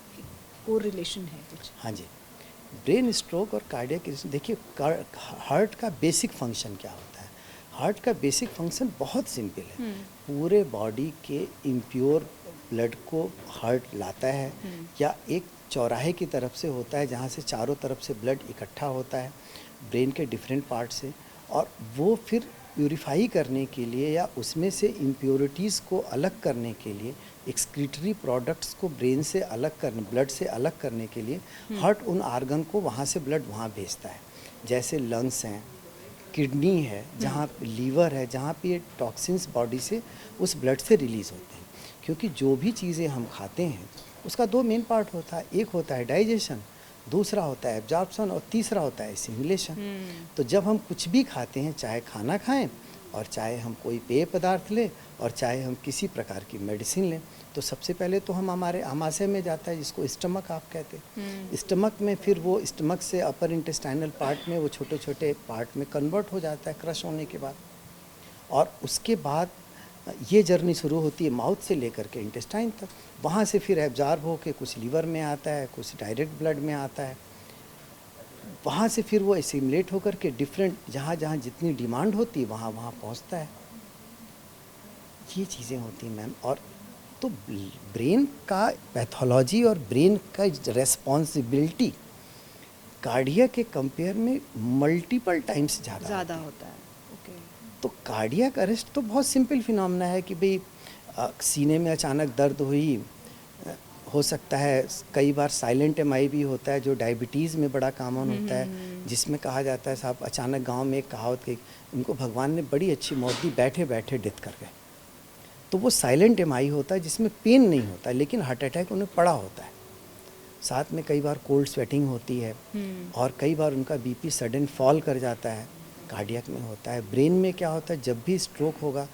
को रिलेशन है कुछ? हाँ जी, ब्रेन स्ट्रोक और कार्डियक अरेस्ट, देखिए हार्ट का बेसिक फंक्शन क्या होता है। हार्ट का बेसिक फंक्शन बहुत सिंपल है, पूरे बॉडी के इम्प्योर ब्लड को हार्ट लाता है या एक चौराहे की तरफ से होता है जहाँ से चारों तरफ से ब्लड इकट्ठा होता है ब्रेन के डिफरेंट पार्ट से, और वो फिर प्यूरिफाई करने के लिए या उसमें से इम्प्योरिटीज़ को अलग करने के लिए, एक्सक्रीटरी प्रोडक्ट्स को ब्रेन से अलग करने, ब्लड से अलग करने के लिए हार्ट उन आर्गन को वहाँ से ब्लड वहाँ भेजता है। जैसे लंग्स हैं, किडनी है, जहाँ लीवर है, जहाँ पे ये टॉक्सिन्स बॉडी से उस ब्लड से रिलीज़ होते हैं। क्योंकि जो भी चीज़ें हम खाते हैं उसका 2 मेन पार्ट होता है, एक होता है डाइजेशन, दूसरा होता है एब्जॉर्प्शन और तीसरा होता है एसिमिलेशन। तो जब हम कुछ भी खाते हैं, चाहे खाना खाएं और चाहे हम कोई पेय पदार्थ लें और चाहे हम किसी प्रकार की मेडिसिन लें, तो सबसे पहले तो हम हमारे आमाशय में जाता है जिसको स्टमक आप कहते हैं। स्टमक में फिर वो स्टमक से अपर इंटेस्टाइनल पार्ट में वो छोटे छोटे पार्ट में कन्वर्ट हो जाता है क्रश होने के बाद, और उसके बाद ये जर्नी शुरू होती है माउथ से लेकर के इंटेस्टाइन तक। वहाँ से फिर एब्जॉर्ब हो के कुछ लीवर में आता है, कुछ डायरेक्ट ब्लड में आता है। वहाँ से फिर वो एसिमुलेट होकर के डिफरेंट जहाँ जहाँ जितनी डिमांड होती है वहाँ वहाँ पहुँचता है। ये चीज़ें होती हैं मैम। और तो ब्रेन का पैथोलॉजी और ब्रेन का रेस्पॉन्सिबिलिटी कार्डियक के कंपेयर में मल्टीपल टाइम्स ज़्यादा होता है। ओके। तो कार्डियक अरेस्ट तो बहुत सिंपल फिनोमेना है कि भाई सीने में अचानक दर्द हुई, हो सकता है कई बार साइलेंट एमआई भी होता है जो डायबिटीज़ में बड़ा कॉमन होता है, जिसमें कहा जाता है साहब अचानक गांव में एक कहावत कि उनको भगवान ने बड़ी अच्छी मौत दी, बैठे बैठे डेथ कर गए। तो वो साइलेंट एमआई होता है जिसमें पेन नहीं होता लेकिन हार्ट अटैक उन्हें पड़ा होता है। साथ में कई बार कोल्ड स्वेटिंग होती है और कई बार उनका बीपी सडन फॉल कर जाता है, कार्डियक में होता है। ब्रेन में क्या होता है, जब भी स्ट्रोक होगा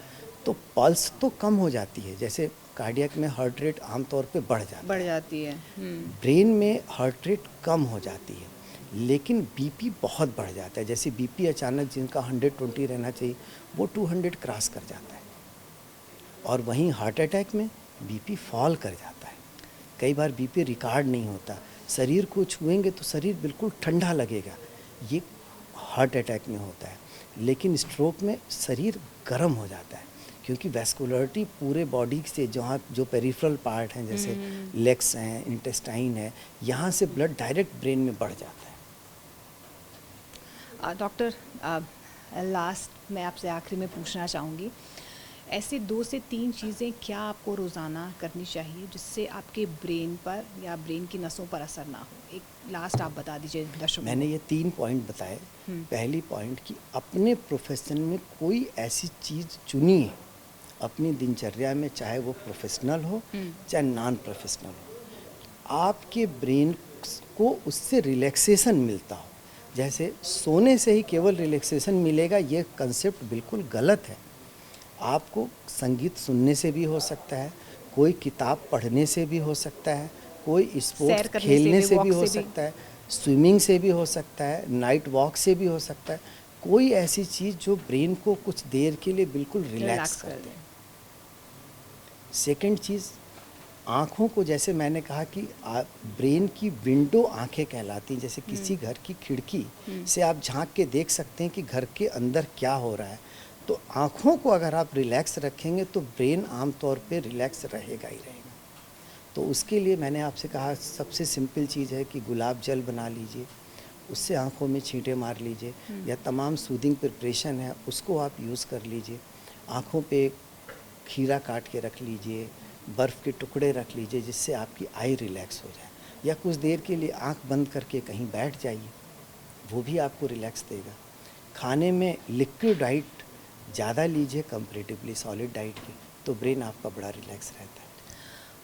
तो पल्स तो कम हो जाती है, जैसे कार्डियक में हार्ट रेट आमतौर पे बढ़ जाती है। ब्रेन में हार्ट रेट कम हो जाती है लेकिन बीपी बहुत बढ़ जाता है। जैसे बीपी अचानक जिनका 120 रहना चाहिए वो 200 क्रॉस कर जाता है। और वहीं हार्ट अटैक में बीपी फॉल कर जाता है। कई बार बीपी रिकॉर्ड नहीं होता, शरीर को छुएंगे तो शरीर बिल्कुल ठंडा लगेगा, ये हार्ट अटैक में होता है। लेकिन स्ट्रोक में शरीर गर्म हो जाता है क्योंकि वैस्कुलरिटी पूरे बॉडी से जहाँ जो पेरिफेरल पार्ट हैं जैसे लेग्स हैं, इंटेस्टाइन है, यहाँ से ब्लड डायरेक्ट ब्रेन में बढ़ जाता है। डॉक्टर लास्ट मैं आपसे आखिरी में पूछना चाहूँगी, ऐसे 2 से 3 चीज़ें क्या आपको रोज़ाना करनी चाहिए जिससे आपके ब्रेन पर या ब्रेन की नसों पर असर ना हो? एक लास्ट आप बता दीजिए दर्शकों। मैंने ये 3 पॉइंट बताए। पहली पॉइंट कि अपने प्रोफेशन में कोई ऐसी चीज़ चुनिए अपनी दिनचर्या में, चाहे वो प्रोफेशनल हो चाहे नॉन प्रोफेशनल हो, आपके ब्रेन को उससे रिलैक्सेशन मिलता हो। जैसे सोने से ही केवल रिलैक्सेशन मिलेगा, ये कंसेप्ट बिल्कुल गलत है। आपको संगीत सुनने से भी हो सकता है, कोई किताब पढ़ने से भी हो सकता है, कोई स्पोर्ट्स खेलने से भी हो सकता है, स्विमिंग से भी हो सकता है, नाइट वॉक से भी हो सकता है। कोई ऐसी चीज़ जो ब्रेन को कुछ देर के लिए बिल्कुल रिलैक्स कर दे। सेकंड चीज़, आँखों को, जैसे मैंने कहा कि ब्रेन की विंडो आँखें कहलाती हैं। जैसे किसी घर की खिड़की से आप झांक के देख सकते हैं कि घर के अंदर क्या हो रहा है। तो आँखों को अगर आप रिलैक्स रखेंगे तो ब्रेन आमतौर पे रिलैक्स रहेगा ही रहेगा। तो उसके लिए मैंने आपसे कहा सबसे सिंपल चीज़ है कि गुलाब जल बना लीजिए, उससे आँखों में छींटे मार लीजिए, या तमाम सूदिंग प्रिपरेशन है उसको आप यूज़ कर लीजिए। आँखों पे खीरा काट के रख लीजिए, बर्फ़ के टुकड़े रख लीजिए जिससे आपकी आई रिलैक्स हो जाए, या कुछ देर के लिए आँख बंद करके कहीं बैठ जाइए, वो भी आपको रिलैक्स देगा। खाने में लिक्विड डाइट ज़्यादा लीजिए कंपैरेटिवली सॉलिड डाइट की, तो ब्रेन आपका बड़ा रिलैक्स रहता है।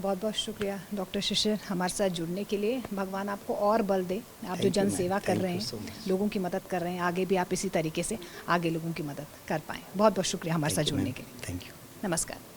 बहुत बहुत शुक्रिया डॉक्टर शिशिर हमारे साथ जुड़ने के लिए। भगवान आपको और बल दे। आप जो जन सेवा कर रहे हैं, लोगों की मदद कर रहे हैं, आगे भी आप इसी तरीके से आगे लोगों की मदद कर पाएँ। बहुत बहुत शुक्रिया हमारे साथ जुड़ने के लिए। Thank you. नमस्कार।